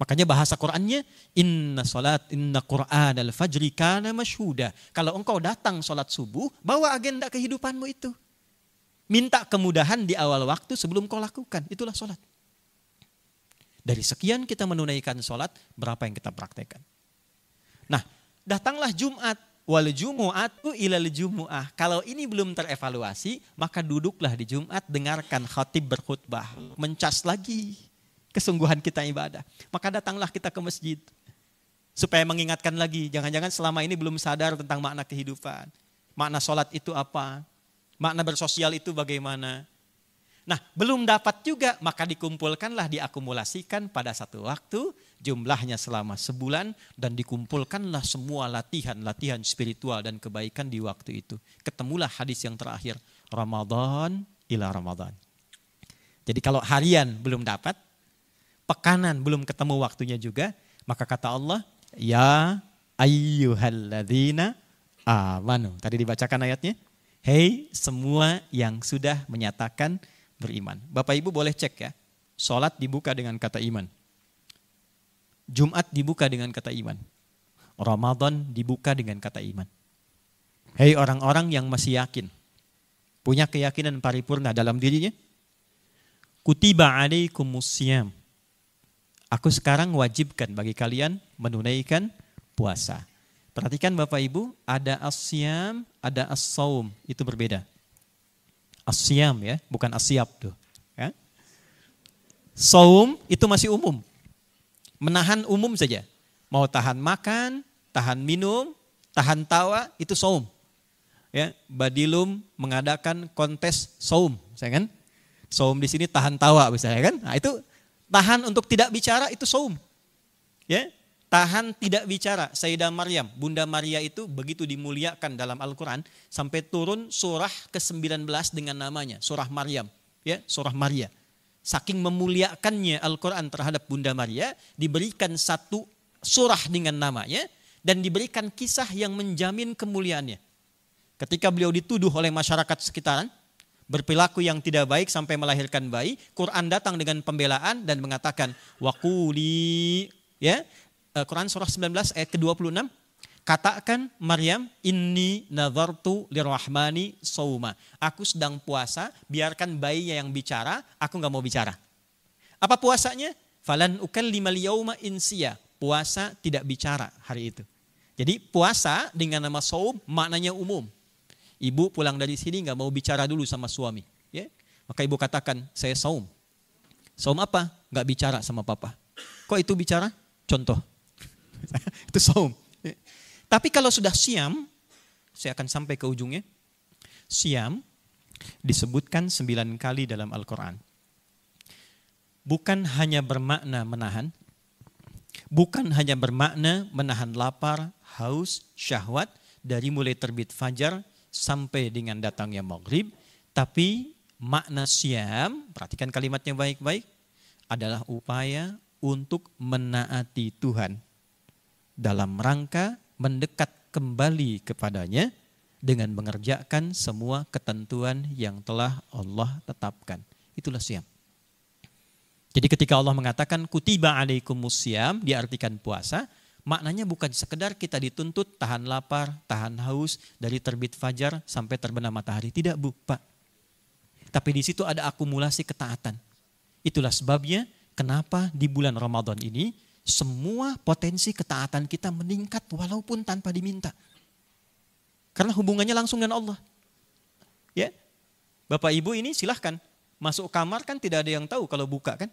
Makanya bahasa Qur'annya inna Qur'an al-fajri kana masyhuda. Kalau engkau datang sholat subuh, bawa agenda kehidupanmu itu. Minta kemudahan di awal waktu sebelum kau lakukan. Itulah sholat. Dari sekian kita menunaikan sholat, berapa yang kita praktekkan. Nah, datanglah Jumat. Wal jumu'atu ilal jumu'ah. Kalau ini belum terevaluasi, maka duduklah di Jumat, dengarkan khatib berkhutbah. Mencas lagi kesungguhan kita ibadah. Maka datanglah kita ke masjid. Supaya mengingatkan lagi, jangan-jangan selama ini belum sadar tentang makna kehidupan. Makna sholat itu apa? Makna bersosial itu bagaimana? Nah, belum dapat juga, maka dikumpulkanlah, diakumulasikan pada satu waktu, jumlahnya selama sebulan, dan dikumpulkanlah semua latihan spiritual dan kebaikan di waktu itu. Ketemulah hadis yang terakhir, Ramadan ila Ramadan. Jadi kalau harian belum dapat, pekanan belum ketemu waktunya juga, maka kata Allah, ya ayyuhalladzina amanu. Tadi dibacakan ayatnya, hei semua yang sudah menyatakan beriman. Bapak Ibu boleh cek ya, sholat dibuka dengan kata iman. Jumat dibuka dengan kata iman. Ramadan dibuka dengan kata iman. Hei orang-orang yang masih yakin, punya keyakinan paripurna dalam dirinya, kutiba alaikumusiyam. Aku sekarang wajibkan bagi kalian menunaikan puasa. Perhatikan Bapak Ibu, ada as-siyam, ada as-saum, itu berbeda. As-siyam ya, bukan as-siyab tuh. Ya. Saum itu masih umum. Menahan umum saja. Mau tahan makan, tahan minum, tahan tawa, itu saum. Ya, Badilum mengadakan kontes saum, saya kan? Saum di sini tahan tawa misalnya kan? Nah, itu tahan untuk tidak bicara itu saum. Ya, tahan tidak bicara. Sayyidah Maryam, Bunda Maria itu begitu dimuliakan dalam Al-Quran sampai turun surah ke-19 dengan namanya, surah Maryam. Ya, surah Maria. Saking memuliakannya Al-Quran terhadap Bunda Maria, diberikan satu surah dengan namanya dan diberikan kisah yang menjamin kemuliaannya. Ketika beliau dituduh oleh masyarakat sekitaran, berperilaku yang tidak baik sampai melahirkan bayi, Quran datang dengan pembelaan dan mengatakan waquli, ya, Quran surah 19 ayat ke-26, katakan Maryam, inni nazartu lirrahmani sauma. Aku sedang puasa, biarkan bayinya yang bicara, aku enggak mau bicara. Apa puasanya? Falan ukallimal yauma insiya. Puasa tidak bicara hari itu. Jadi puasa dengan nama saum maknanya umum. Ibu pulang dari sini nggak mau bicara dulu sama suami, ya? Maka ibu katakan, saya saum. Saum apa? Nggak bicara sama papa. Kok itu bicara? Contoh. Itu saum. Ya. Tapi kalau sudah siam, saya akan sampai ke ujungnya. Siam disebutkan 9 kali dalam Al-Quran. Bukan hanya bermakna menahan, bukan hanya bermakna menahan lapar, haus, syahwat dari mulai terbit fajar sampai dengan datangnya maghrib, tapi makna siam, perhatikan kalimatnya baik-baik, adalah upaya untuk menaati Tuhan dalam rangka mendekat kembali kepadanya dengan mengerjakan semua ketentuan yang telah Allah tetapkan. Itulah siam. Jadi ketika Allah mengatakan kutiba alaikumusiyam, diartikan puasa, maknanya bukan sekedar kita dituntut tahan lapar, tahan haus dari terbit fajar sampai terbenam matahari. Tidak, Bu, Pak. Tapi di situ ada akumulasi ketaatan. Itulah sebabnya kenapa di bulan Ramadan ini semua potensi ketaatan kita meningkat walaupun tanpa diminta. Karena hubungannya langsung dengan Allah. Ya, Bapak Ibu ini silahkan masuk kamar kan tidak ada yang tahu kalau buka kan.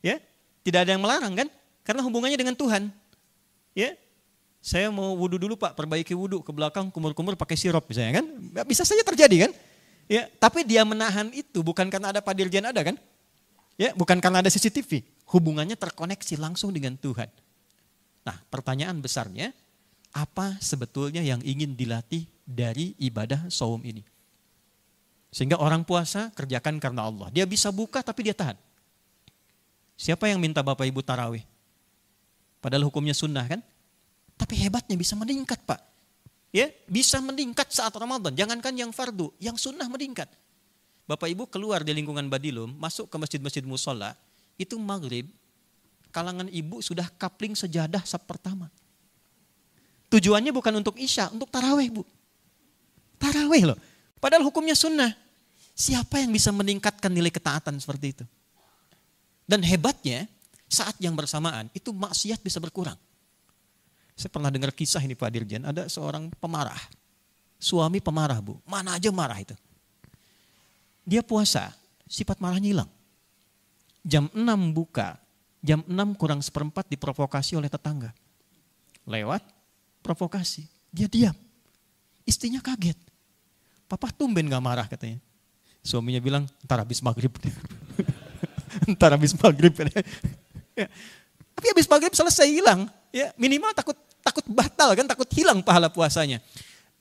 Ya, tidak ada yang melarang kan. Karena hubungannya dengan Tuhan. Ya, saya mau wudhu dulu Pak, perbaiki wudhu ke belakang, kumur-kumur pakai sirup misalnya kan. Bisa saja terjadi kan. Ya, tapi dia menahan itu bukan karena ada Pak Dirjen ada kan. Ya, bukan karena ada CCTV. Hubungannya terkoneksi langsung dengan Tuhan. Nah, pertanyaan besarnya, apa sebetulnya yang ingin dilatih dari ibadah saum ini? Sehingga orang puasa kerjakan karena Allah. Dia bisa buka tapi dia tahan. Siapa yang minta Bapak Ibu tarawih? Padahal hukumnya sunnah kan? Tapi hebatnya bisa meningkat Pak. Ya, bisa meningkat saat Ramadan. Jangankan yang fardu, yang sunnah meningkat. Bapak Ibu keluar di lingkungan Badilum, masuk ke masjid-masjid musola, itu maghrib, kalangan ibu sudah kapling sejadah saf pertama. Tujuannya bukan untuk isya, untuk tarawih Bu. Tarawih loh. Padahal hukumnya sunnah. Siapa yang bisa meningkatkan nilai ketaatan seperti itu? Dan hebatnya, saat yang bersamaan itu maksiat bisa berkurang. Saya pernah dengar kisah ini Pak Dirjen, ada seorang pemarah. Suami pemarah Bu, mana aja marah itu. Dia puasa, sifat marahnya hilang. Jam 6 buka, jam 6 kurang seperempat diprovokasi oleh tetangga. Lewat provokasi, dia diam. Istrinya kaget. Papa tumben gak marah katanya. Suaminya bilang, ntar habis maghrib. Ntar habis maghrib. Ya. Tapi habis maghrib selesai hilang. Ya, minimal takut batal kan, takut hilang pahala puasanya.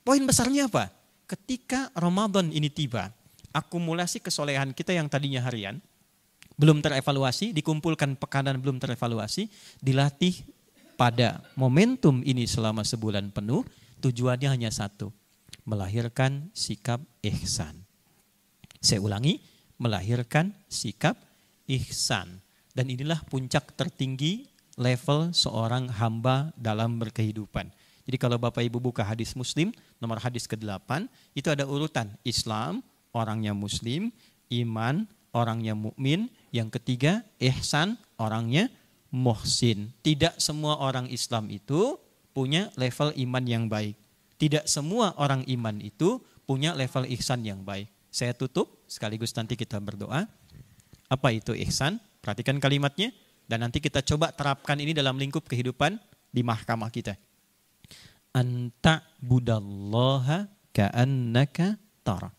Poin besarnya apa? Ketika Ramadan ini tiba, akumulasi kesolehan kita yang tadinya harian, belum terevaluasi, dikumpulkan pekanan belum terevaluasi, dilatih pada momentum ini selama sebulan penuh, tujuannya hanya satu, melahirkan sikap ihsan. Saya ulangi, melahirkan sikap ihsan. Dan inilah puncak tertinggi level seorang hamba dalam berkehidupan. Jadi kalau Bapak Ibu buka hadis Muslim, nomor hadis ke-8, itu ada urutan Islam, orangnya Muslim, iman, orangnya mukmin, yang ketiga ihsan, orangnya muhsin. Tidak semua orang Islam itu punya level iman yang baik. Tidak semua orang iman itu punya level ihsan yang baik. Saya tutup, sekaligus nanti kita berdoa. Apa itu ihsan? Perhatikan kalimatnya, dan nanti kita coba terapkan ini dalam lingkup kehidupan di mahkamah kita. Anta budallaha ka'annaka tara.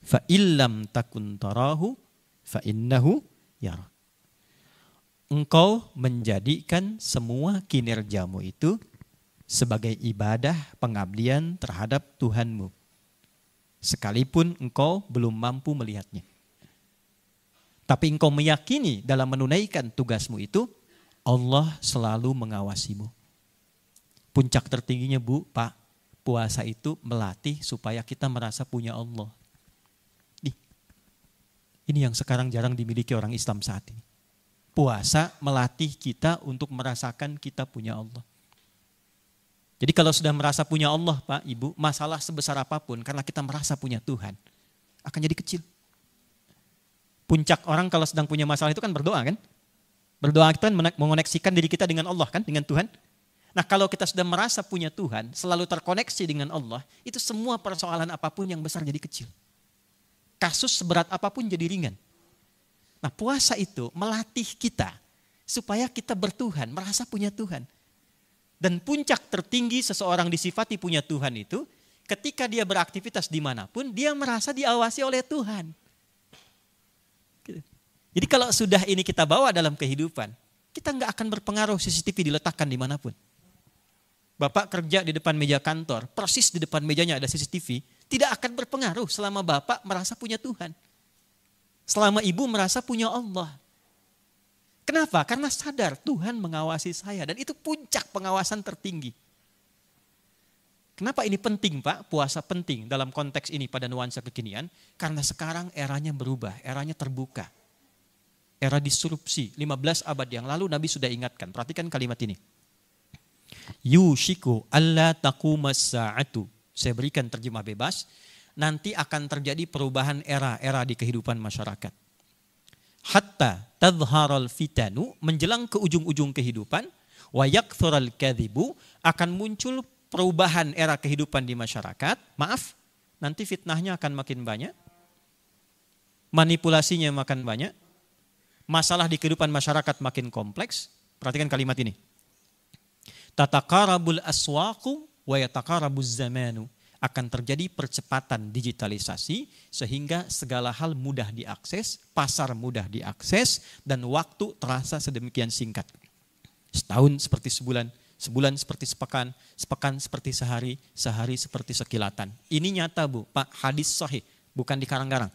Fa illam takun tarahu fa innahu yara. Engkau menjadikan semua kinerjamu itu sebagai ibadah pengabdian terhadap Tuhanmu, sekalipun engkau belum mampu melihatnya. Tapi engkau meyakini dalam menunaikan tugasmu itu, Allah selalu mengawasimu. Puncak tertingginya Bu, Pak, puasa itu melatih supaya kita merasa punya Allah. Ini yang sekarang jarang dimiliki orang Islam saat ini. Puasa melatih kita untuk merasakan kita punya Allah. Jadi kalau sudah merasa punya Allah Pak, Ibu, masalah sebesar apapun karena kita merasa punya Tuhan, akan jadi kecil. Puncak orang kalau sedang punya masalah itu kan berdoa kan? Berdoa itu kan mengoneksikan diri kita dengan Allah kan, dengan Tuhan. Nah kalau kita sudah merasa punya Tuhan, selalu terkoneksi dengan Allah, itu semua persoalan apapun yang besar jadi kecil. Kasus seberat apapun jadi ringan. Nah puasa itu melatih kita supaya kita bertuhan, merasa punya Tuhan. Dan puncak tertinggi seseorang disifati punya Tuhan itu, ketika dia beraktivitas dimanapun, dia merasa diawasi oleh Tuhan. Jadi kalau sudah ini kita bawa dalam kehidupan, kita nggak akan berpengaruh CCTV diletakkan dimanapun. Bapak kerja di depan meja kantor, persis di depan mejanya ada CCTV, tidak akan berpengaruh selama Bapak merasa punya Tuhan. Selama Ibu merasa punya Allah. Kenapa? Karena sadar Tuhan mengawasi saya dan itu puncak pengawasan tertinggi. Kenapa ini penting Pak? Puasa penting dalam konteks ini pada nuansa kekinian. Karena sekarang eranya berubah, eranya terbuka. Era disrupsi, 15 abad yang lalu Nabi sudah ingatkan. Perhatikan kalimat ini. Yushiku alla taqumas sa'atu. Saya berikan terjemah bebas. Nanti akan terjadi perubahan era di kehidupan masyarakat. Hatta tadharal fitanu, menjelang ke ujung-ujung kehidupan, wa yakthural kadhibu, akan muncul perubahan era kehidupan di masyarakat. Maaf, nanti fitnahnya akan makin banyak. Manipulasinya makin banyak. Masalah di kehidupan masyarakat makin kompleks. Perhatikan kalimat ini. Tataqarabul aswaqu wa yataqarabuz zamanu. Akan terjadi percepatan digitalisasi sehingga segala hal mudah diakses, pasar mudah diakses, dan waktu terasa sedemikian singkat. Setahun seperti sebulan, sebulan seperti sepekan, sepekan seperti sehari, sehari seperti sekilatan. Ini nyata Bu, Pak, hadis sahih, bukan dikarang-karang.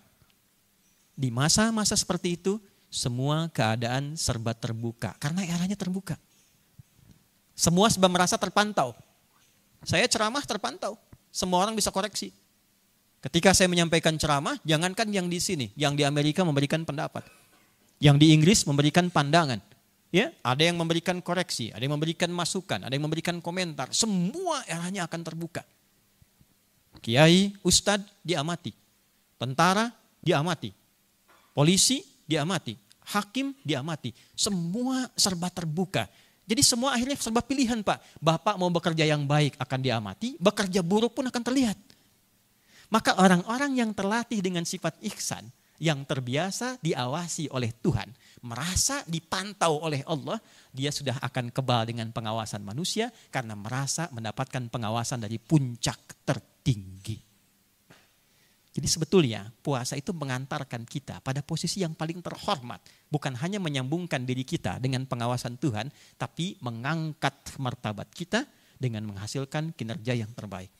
Di masa-masa seperti itu, semua keadaan serba terbuka, karena eranya terbuka. Semua serba merasa terpantau. Saya ceramah terpantau, semua orang bisa koreksi. Ketika saya menyampaikan ceramah, jangankan yang di sini, yang di Amerika memberikan pendapat. Yang di Inggris memberikan pandangan. Ya, ada yang memberikan koreksi, ada yang memberikan masukan, ada yang memberikan komentar. Semua eranya akan terbuka. Kiai, ustadz diamati. Tentara diamati. Polisi diamati. Hakim diamati. Semua serba terbuka. Jadi semua akhirnya serba pilihan Pak. Bapak mau bekerja yang baik akan diamati, bekerja buruk pun akan terlihat. Maka orang-orang yang terlatih dengan sifat ihsan, yang terbiasa diawasi oleh Tuhan, merasa dipantau oleh Allah, dia sudah akan kebal dengan pengawasan manusia karena merasa mendapatkan pengawasan dari puncak tertinggi. Jadi sebetulnya puasa itu mengantarkan kita pada posisi yang paling terhormat. Bukan hanya menyambungkan diri kita dengan pengawasan Tuhan, tapi mengangkat martabat kita dengan menghasilkan kinerja yang terbaik.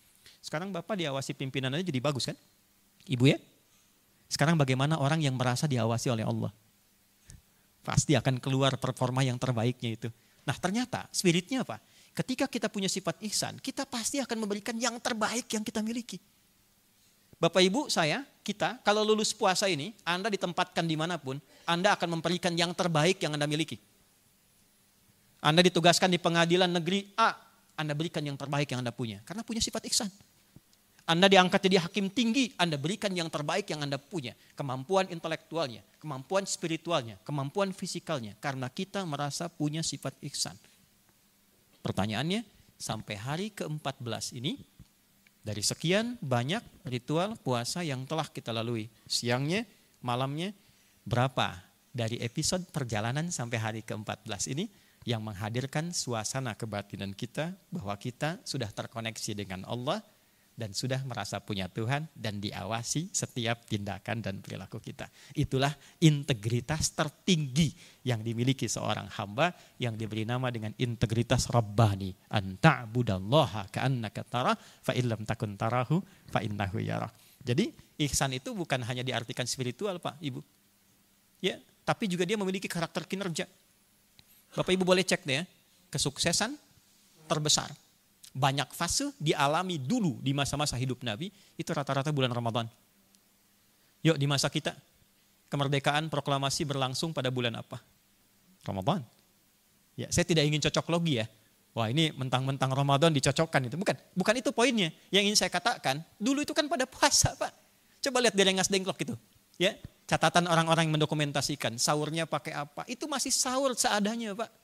Sekarang Bapak diawasi pimpinan aja jadi bagus kan? Ibu ya? Sekarang bagaimana orang yang merasa diawasi oleh Allah? Pasti akan keluar performa yang terbaiknya itu. Nah ternyata spiritnya apa? Ketika kita punya sifat ihsan, kita pasti akan memberikan yang terbaik yang kita miliki. Bapak Ibu saya, kita kalau lulus puasa ini, Anda ditempatkan dimanapun, Anda akan memberikan yang terbaik yang Anda miliki. Anda ditugaskan di pengadilan negeri A, Anda berikan yang terbaik yang Anda punya. Karena punya sifat ihsan. Anda diangkat jadi hakim tinggi, Anda berikan yang terbaik yang Anda punya. Kemampuan intelektualnya, kemampuan spiritualnya, kemampuan fisikalnya. Karena kita merasa punya sifat ihsan. Pertanyaannya, sampai hari ke-14 ini, dari sekian banyak ritual puasa yang telah kita lalui. Siangnya, malamnya, berapa dari episode perjalanan sampai hari ke-14 ini yang menghadirkan suasana kebatinan kita bahwa kita sudah terkoneksi dengan Allah dan sudah merasa punya Tuhan dan diawasi setiap tindakan dan perilaku kita. Itulah integritas tertinggi yang dimiliki seorang hamba yang diberi nama dengan integritas Rabbani. Anta'budallaha ka'annaka tarah fa illam takun tarahu fa innahu yarah. Jadi ihsan itu bukan hanya diartikan spiritual Pak, Ibu. Ya, tapi juga dia memiliki karakter kinerja. Bapak Ibu boleh cek deh ya, kesuksesan terbesar. Banyak fase dialami dulu di masa-masa hidup Nabi, itu rata-rata bulan Ramadan. Yuk di masa kita, kemerdekaan proklamasi berlangsung pada bulan apa? Ramadan. Ya, saya tidak ingin cocok logi ya. Wah ini mentang-mentang Ramadan dicocokkan itu. Bukan itu poinnya. Yang ingin saya katakan, dulu itu kan pada puasa Pak. Coba lihat di Rengas Dengklok itu. Ya, catatan orang-orang yang mendokumentasikan, sahurnya pakai apa. Itu masih sahur seadanya Pak.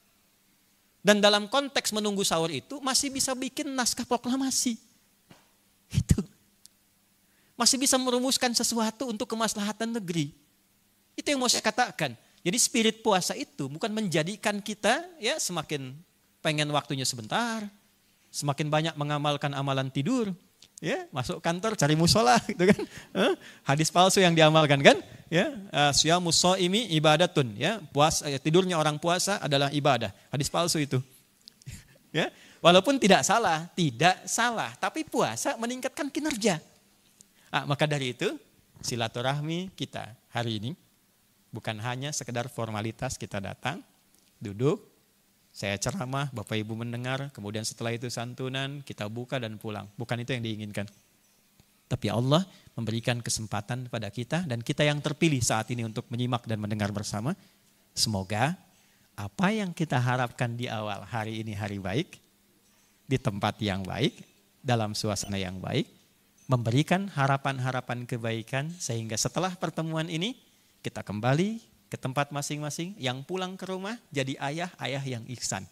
Dan dalam konteks menunggu sahur itu masih bisa bikin naskah proklamasi. Itu. Masih bisa merumuskan sesuatu untuk kemaslahatan negeri. Itu yang mau saya katakan. Jadi spirit puasa itu bukan menjadikan kita ya semakin pengen waktunya sebentar, semakin banyak mengamalkan amalan tidur, ya masuk kantor cari musola gitu kan. Hadis palsu yang diamalkan kan? Ya, syamus shaimi ibadatun ya, tidurnya orang puasa adalah ibadah. Hadis palsu itu. Ya, walaupun tidak salah, tapi puasa meningkatkan kinerja. Maka dari itu silaturahmi kita hari ini bukan hanya sekedar formalitas kita datang, duduk, saya ceramah, Bapak Ibu mendengar, kemudian setelah itu santunan, kita buka dan pulang. Bukan itu yang diinginkan. Tapi Allah memberikan kesempatan pada kita dan kita yang terpilih saat ini untuk menyimak dan mendengar bersama. Semoga apa yang kita harapkan di awal hari ini hari baik, di tempat yang baik, dalam suasana yang baik, memberikan harapan-harapan kebaikan sehingga setelah pertemuan ini kita kembali ke tempat masing-masing, yang pulang ke rumah jadi ayah yang ihsan.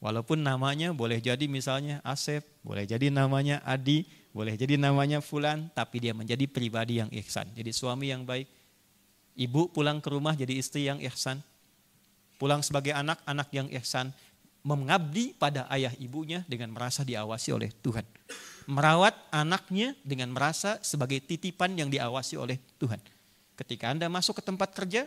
Walaupun namanya boleh jadi misalnya Asep, boleh jadi namanya Adi, boleh jadi namanya Fulan, tapi dia menjadi pribadi yang ihsan. Jadi suami yang baik. Ibu pulang ke rumah jadi istri yang ihsan. Pulang sebagai anak yang ihsan. Mengabdi pada ayah ibunya dengan merasa diawasi oleh Tuhan. Merawat anaknya dengan merasa sebagai titipan yang diawasi oleh Tuhan. Ketika Anda masuk ke tempat kerja,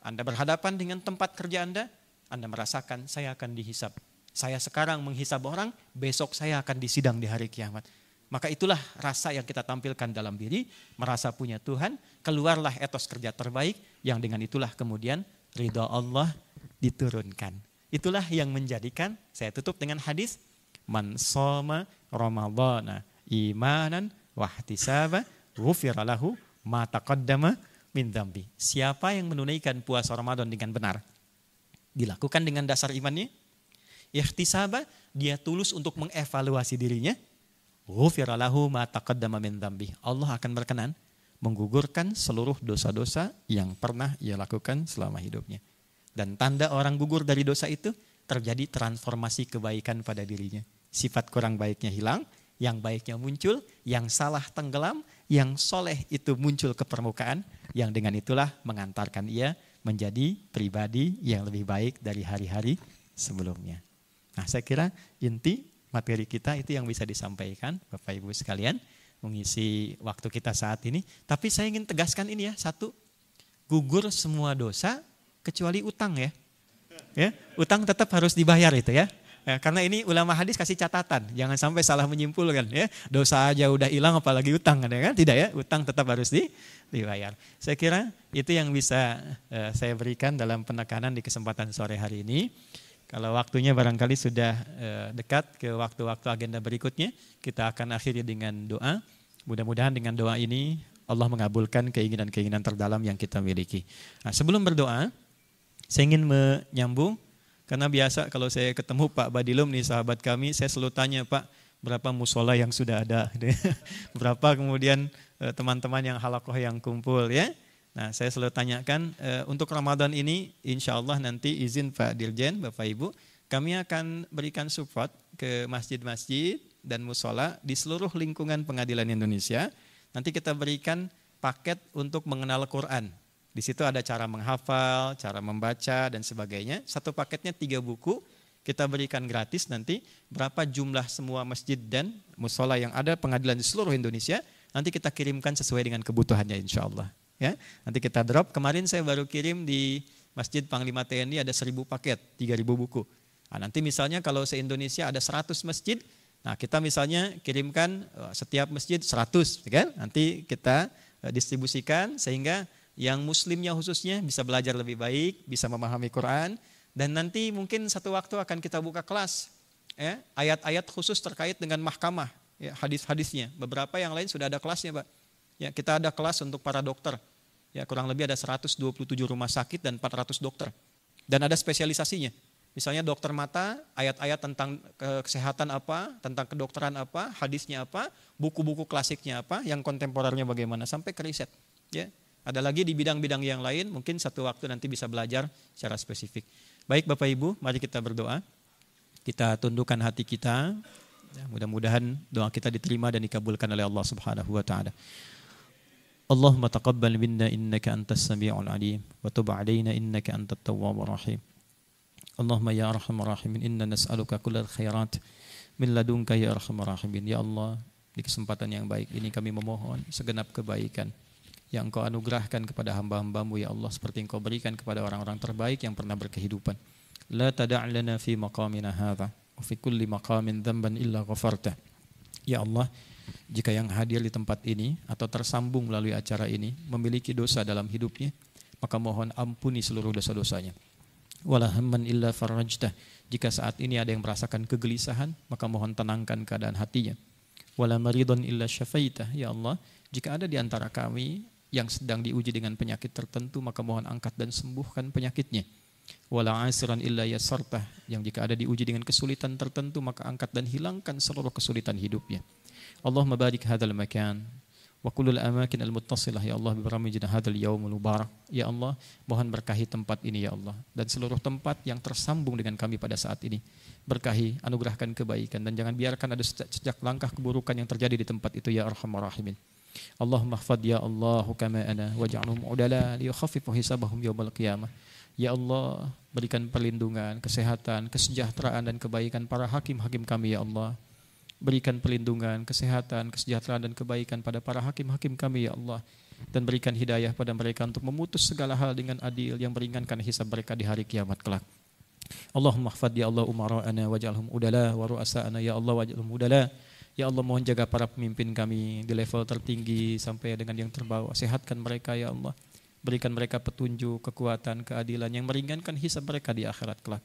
Anda berhadapan dengan tempat kerja Anda, Anda merasakan saya akan dihisab. Saya sekarang menghisab orang, besok saya akan disidang di hari kiamat. Maka itulah rasa yang kita tampilkan dalam diri, merasa punya Tuhan, keluarlah etos kerja terbaik, yang dengan itulah kemudian ridha Allah diturunkan. Itulah yang menjadikan, saya tutup dengan hadis, man shoma ramadhana imanan wahtisaba ghufira lahu ma taqaddama min dzambi. Siapa yang menunaikan puasa Ramadan dengan benar, dilakukan dengan dasar imannya, ihtisaba, dia tulus untuk mengevaluasi dirinya, ghufira lahu ma taqaddama min dzambi. Allah akan berkenan menggugurkan seluruh dosa-dosa yang pernah ia lakukan selama hidupnya. Dan tanda orang gugur dari dosa itu, terjadi transformasi kebaikan pada dirinya. Sifat kurang baiknya hilang, yang baiknya muncul, yang salah tenggelam, yang soleh itu muncul ke permukaan, yang dengan itulah mengantarkan ia menjadi pribadi yang lebih baik dari hari-hari sebelumnya. Nah, saya kira inti materi kita itu yang bisa disampaikan Bapak Ibu sekalian, mengisi waktu kita saat ini. Tapi saya ingin tegaskan ini ya, satu, gugur semua dosa kecuali utang ya. Ya, utang tetap harus dibayar itu ya. Ya, karena ini ulama hadis kasih catatan, jangan sampai salah menyimpulkan ya. Dosa aja udah hilang apalagi utang kan? Tidak ya, utang tetap harus dibayar. Saya kira itu yang bisa saya berikan dalam penekanan di kesempatan sore hari ini. Kalau waktunya barangkali sudah dekat ke waktu-waktu agenda berikutnya, kita akan akhiri dengan doa. Mudah-mudahan dengan doa ini Allah mengabulkan keinginan-keinginan terdalam yang kita miliki. Nah, sebelum berdoa, saya ingin menyambung, karena biasa kalau saya ketemu Pak Badilum nih sahabat kami, saya selalu tanya, Pak, berapa musola yang sudah ada? Berapa kemudian teman-teman yang halakoh yang kumpul ya? Nah, saya selalu tanyakan, untuk Ramadan ini insya Allah nanti izin Pak Dirjen, Bapak Ibu, kami akan berikan support ke masjid-masjid dan musola di seluruh lingkungan Pengadilan Indonesia. Nanti kita berikan paket untuk mengenal Quran. Di situ ada cara menghafal, cara membaca dan sebagainya. Satu paketnya 3 buku, kita berikan gratis nanti. Berapa jumlah semua masjid dan musola yang ada pengadilan di seluruh Indonesia, nanti kita kirimkan sesuai dengan kebutuhannya insya Allah. Ya, nanti kita drop. Kemarin saya baru kirim di Masjid Panglima TNI ada 1000 paket, 3000 buku. Nah, nanti misalnya kalau se-Indonesia ada 100 masjid, nah kita misalnya kirimkan setiap masjid 100, kan? Nanti kita distribusikan sehingga yang muslimnya khususnya bisa belajar lebih baik, bisa memahami Quran, dan nanti mungkin satu waktu akan kita buka kelas, ya, ayat-ayat khusus terkait dengan mahkamah, ya, hadis-hadisnya. Beberapa yang lain sudah ada kelasnya, Pak. Ya, kita ada kelas untuk para dokter, ya, kurang lebih ada 127 rumah sakit dan 400 dokter, dan ada spesialisasinya. Misalnya dokter mata, ayat-ayat tentang kesehatan apa, tentang kedokteran apa, hadisnya apa, buku-buku klasiknya apa, yang kontemporernya bagaimana, sampai ke riset, ya. Ada lagi di bidang-bidang yang lain, mungkin satu waktu nanti bisa belajar secara spesifik. Baik Bapak Ibu, mari kita berdoa. Kita tundukkan hati kita. Ya, mudah-mudahan doa kita diterima dan dikabulkan oleh Allah Subhanahu wa taala. Allahumma taqabbal minna innaka antas sami'ul alim wa tub 'alaina innaka antat tawwabur rahim. Allahumma ya arhamar rahimin inna nas'aluka kullal khairat min ladunka ya arhamar rahimin. Ya Allah, di kesempatan yang baik ini kami memohon segenap kebaikan yang Engkau anugerahkan kepada hamba-hamba-Mu ya Allah, seperti Engkau berikan kepada orang-orang terbaik yang pernah berkehidupan. La tada' lana fi maqamina hadha wa fi kulli maqamin dhanban illa ghafarta. Ya Allah, jika yang hadir di tempat ini atau tersambung melalui acara ini memiliki dosa dalam hidupnya, maka mohon ampuni seluruh dosa-dosanya. Wala hamman illa farajtah. Jika saat ini ada yang merasakan kegelisahan, maka mohon tenangkan keadaan hatinya. Wala maridun illa syafaitah. Ya Allah, jika ada di antara kami yang sedang diuji dengan penyakit tertentu, maka mohon angkat dan sembuhkan penyakitnya. Wala asiran illa yasartah. Yang jika ada diuji dengan kesulitan tertentu, maka angkat dan hilangkan seluruh kesulitan hidupnya. Allahumma barik hadzal makan wa kullul amakin al-muttasilah ya Allah bi barakati hadzal yaumul mubarak. Ya Allah, mohon berkahi tempat ini ya Allah, dan seluruh tempat yang tersambung dengan kami pada saat ini. Berkahi, anugerahkan kebaikan, dan jangan biarkan ada sejak langkah keburukan yang terjadi di tempat itu ya arhamar rahimin. Allahumma khfad ya Allah hukama'ana waj'alhum udala liyukhaffifu hisabahum yaumal qiyamah. Ya Allah, berikan perlindungan, kesehatan, kesejahteraan dan kebaikan para hakim-hakim kami ya Allah. Berikan perlindungan, kesehatan, kesejahteraan dan kebaikan pada para hakim-hakim kami ya Allah. Dan berikan hidayah pada mereka untuk memutus segala hal dengan adil yang meringankan hisab mereka di hari kiamat kelak. Allahumma hfad ya Allah umara'ana waj'alhum udala wa ru'asa'ana ya Allah waj'alhum udala. Ya Allah mohon jaga para pemimpin kami di level tertinggi sampai dengan yang terbawah. Sehatkan mereka ya Allah. Berikan mereka petunjuk, kekuatan, keadilan yang meringankan hisab mereka di akhirat kelak.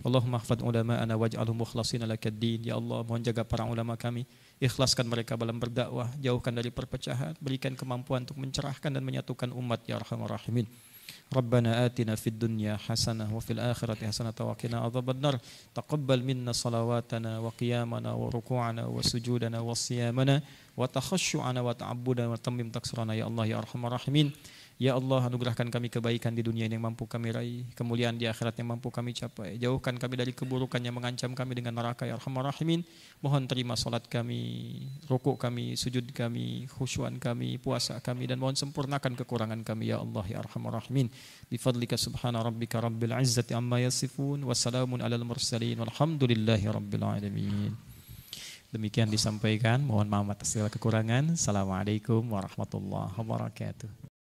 Allahumma hfad ulama'ana waj'alhum mukhlasin lakaddin. Ya Allah mohon jaga para ulama kami. Ikhlaskan mereka dalam berdakwah. Jauhkan dari perpecahan. Berikan kemampuan untuk mencerahkan dan menyatukan umat ya arhamar rahimin. Rabbana atina fid dunya hasanah wa fil akhirati hasanah wa qina adzabannar. Taqabbal minna salawatana wa qiyamana wa ruku'ana wa sujudana wa siyamana wa takhashu'ana wa ta'abbudana wa tammim taksirana ya Allah ya arhamar rahimin. Ya Allah anugerahkan kami kebaikan di dunia yang mampu kami raih, kemuliaan di akhirat yang mampu kami capai. Jauhkan kami dari keburukan yang mengancam kami dengan neraka ya arhamar rahimin. Mohon terima salat kami, rukuk kami, sujud kami, khusyuan kami, puasa kami, dan mohon sempurnakan kekurangan kami ya Allah ya arhamar rahimin. Bifadlika subhana rabbika rabbil izzati amma yasifun wa salamun alal mursalin walhamdulillahi rabbil alamin. Demikian disampaikan, mohon maaf atas segala kekurangan. Assalamualaikum warahmatullahi wabarakatuh.